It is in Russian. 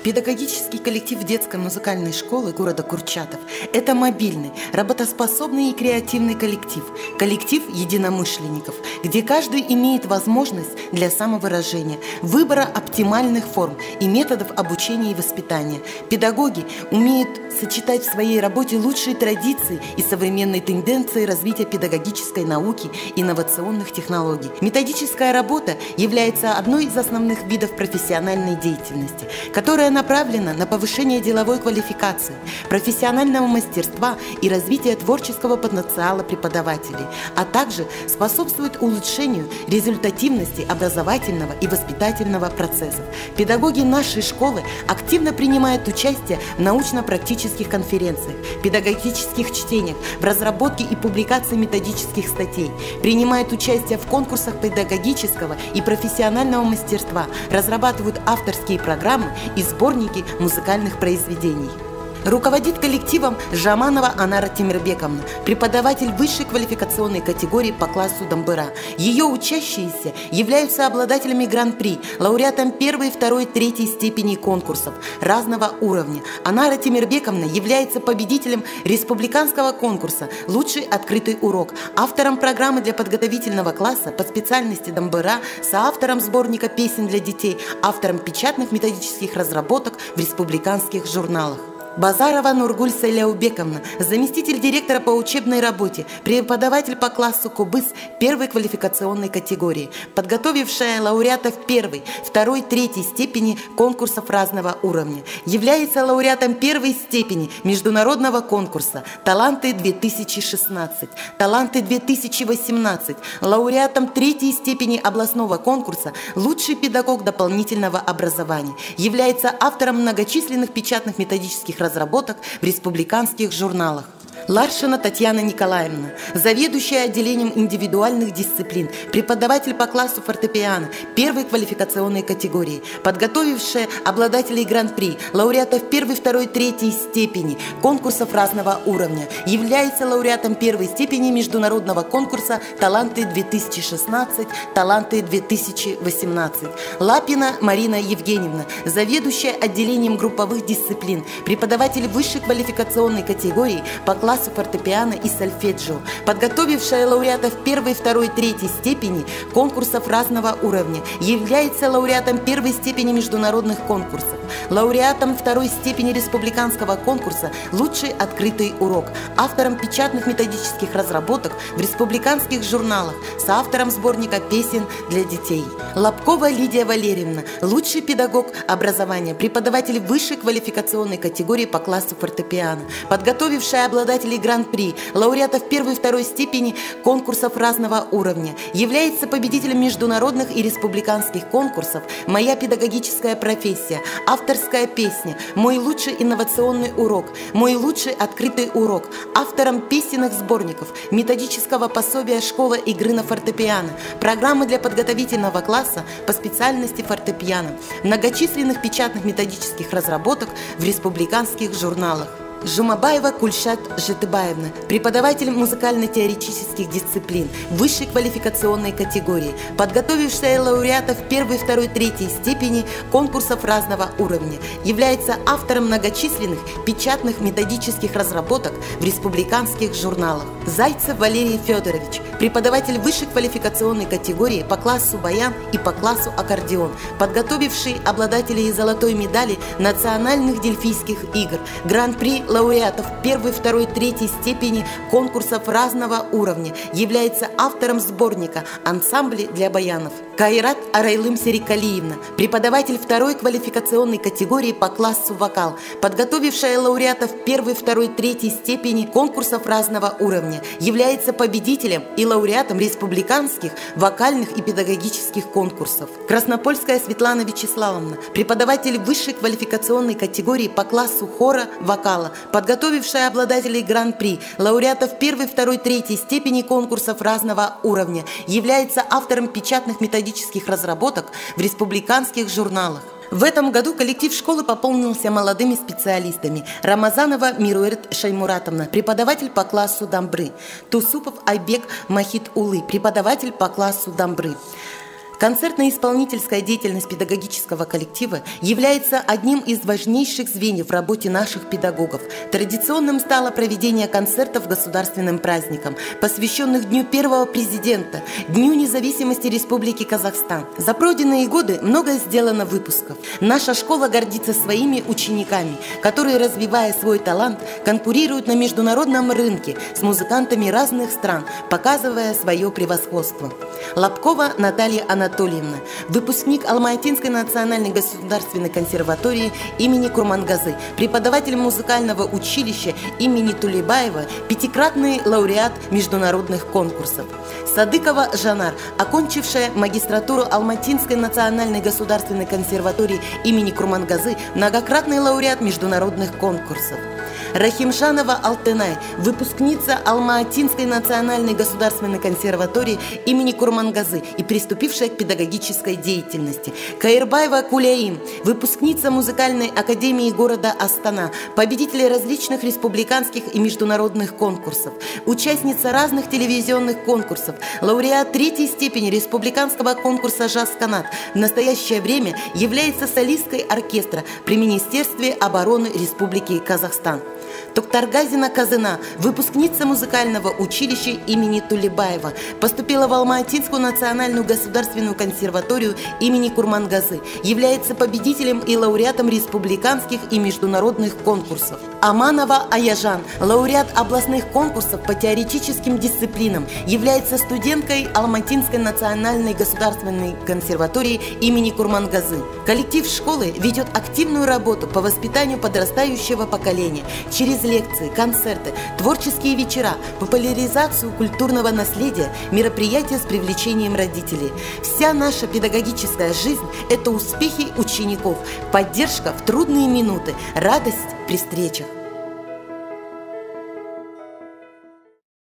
Педагогический коллектив детской музыкальной школы города Курчатов – это мобильный, работоспособный и креативный коллектив, коллектив единомышленников, где каждый имеет возможность для самовыражения, выбора оптимальных форм и методов обучения и воспитания. Педагоги умеют сочетать в своей работе лучшие традиции и современные тенденции развития педагогической науки и инновационных технологий. Методическая работа является одной из основных видов профессиональной деятельности, которая направлена на повышение деловой квалификации, профессионального мастерства и развития творческого потенциала преподавателей, а также способствует улучшению результативности образовательного и воспитательного процессов. Педагоги нашей школы активно принимают участие в научно-практических конференциях, педагогических чтениях, в разработке и публикации методических статей, принимают участие в конкурсах педагогического и профессионального мастерства, разрабатывают авторские программы и сборники музыкальных произведений. Руководит коллективом Жаманова Анара Темирбековна, преподаватель высшей квалификационной категории по классу дамбыра. Ее учащиеся являются обладателями гран-при, лауреатом 1, 2, 3 степеней конкурсов разного уровня. Анара Темирбековна является победителем республиканского конкурса «Лучший открытый урок», автором программы для подготовительного класса по специальности дамбыра, соавтором сборника песен для детей, автором печатных методических разработок в республиканских журналах. Базарова Нургуль Сайляубековна, заместитель директора по учебной работе, преподаватель по классу КУБЫС 1 квалификационной категории, подготовившая лауреатов 1, 2, 3 степени конкурсов разного уровня, является лауреатом 1 степени международного конкурса «Таланты-2016», «Таланты-2018», лауреатом 3 степени областного конкурса «Лучший педагог дополнительного образования», является автором многочисленных печатных методических разработок в республиканских журналах. Ларшина Татьяна Николаевна, заведующая отделением индивидуальных дисциплин, преподаватель по классу фортепиано 1 квалификационной категории, подготовившая обладателей гран-при, лауреатов 1, 2, 3 степени конкурсов разного уровня, является лауреатом 1 степени международного конкурса «Таланты-2016», «Таланты-2018». Лапина Марина Евгеньевна, заведующая отделением групповых дисциплин, преподаватель высшей квалификационной категории по классу фортепиано и сольфеджио, подготовившая лауреатов 1, 2, 3 степени конкурсов разного уровня, является лауреатом 1 степени международных конкурсов, лауреатом 2 степени республиканского конкурса «Лучший открытый урок», автором печатных методических разработок в республиканских журналах, соавтором сборника песен для детей. Лобкова Лидия Валерьевна, лучший педагог образования, преподаватель высшей квалификационной категории по классу фортепиано, подготовившая обладателей гран-при, лауреатов 1, 2 степени конкурсов разного уровня, является победителем международных и республиканских конкурсов «Моя педагогическая профессия», авторская песня, «Мой лучший инновационный урок», «Мой лучший открытый урок», автором песенных сборников, методического пособия «Школа игры на фортепиано», программы для подготовительного класса по специальности фортепиано, многочисленных печатных методических разработок в республиканских журналах. Жумабаева Кульшат Житыбаевна, преподаватель музыкально-теоретических дисциплин высшей квалификационной категории, подготовившая лауреатов 1, 2, 3 степени конкурсов разного уровня, является автором многочисленных печатных методических разработок в республиканских журналах. Зайцев Валерий Федорович, преподаватель высшей квалификационной категории по классу баян и по классу аккордеон, подготовивший обладателей золотой медали национальных дельфийских игр, гран-при лауреатов 1, 2, 3 степени конкурсов разного уровня, является автором сборника «Ансамбли для баянов». Кайрат Арайлым Серикалиевна, преподаватель 2 квалификационной категории по классу вокал, подготовившая лауреатов 1, 2, 3 степени конкурсов разного уровня, является победителем и лауреатом республиканских вокальных и педагогических конкурсов. Краснопольская Светлана Вячеславовна, преподаватель высшей квалификационной категории по классу хора вокала, подготовившая обладателей гран-при, лауреатов 1, 2, 3 степени конкурсов разного уровня, является автором печатных методических разработок в республиканских журналах. В этом году коллектив школы пополнился молодыми специалистами. Рамазанова Мируэрт Шаймуратовна, преподаватель по классу дамбры. Тусупов Айбек Махит Улы, преподаватель по классу дамбры. Концертно-исполнительская деятельность педагогического коллектива является одним из важнейших звеньев в работе наших педагогов. Традиционным стало проведение концертов государственным праздникам, посвященных Дню первого президента, Дню независимости Республики Казахстан. За пройденные годы многое сделано выпусков. Наша школа гордится своими учениками, которые, развивая свой талант, конкурируют на международном рынке с музыкантами разных стран, показывая свое превосходство. Лобкова Наталья Анатольевна, выпускник Алма-Атинской национальной государственной консерватории имени Курмангазы, преподаватель музыкального училища имени Тулебаева, пятикратный лауреат международных конкурсов. Садыкова Жанар, окончившая магистратуру Алма-Атинской национальной государственной консерватории имени Курмангазы, многократный лауреат международных конкурсов. Рахимжанова Алтынай, выпускница Алма-Атинской национальной государственной консерватории имени Курмангазы и приступившая к педагогической деятельности. Каирбаева Куляим, выпускница музыкальной академии города Астана, победитель различных республиканских и международных конкурсов, участница разных телевизионных конкурсов, лауреат 3-й степени республиканского конкурса «Жаз-Канат», в настоящее время является солисткой оркестра при Министерстве обороны Республики Казахстан. Токтаргазина Казына, выпускница музыкального училища имени Тулебаева, поступила в Алма-Атинскую национальную государственную консерваторию имени Курмангазы, является победителем и лауреатом республиканских и международных конкурсов. Аманова Аяжан, лауреат областных конкурсов по теоретическим дисциплинам, является студенткой Алма-Атинской национальной государственной консерватории имени Курмангазы. Коллектив школы ведет активную работу по воспитанию подрастающего поколения через лекции, концерты, творческие вечера, популяризацию культурного наследия, мероприятия с привлечением родителей. Вся наша педагогическая жизнь – это успехи учеников, поддержка в трудные минуты, радость при встречах.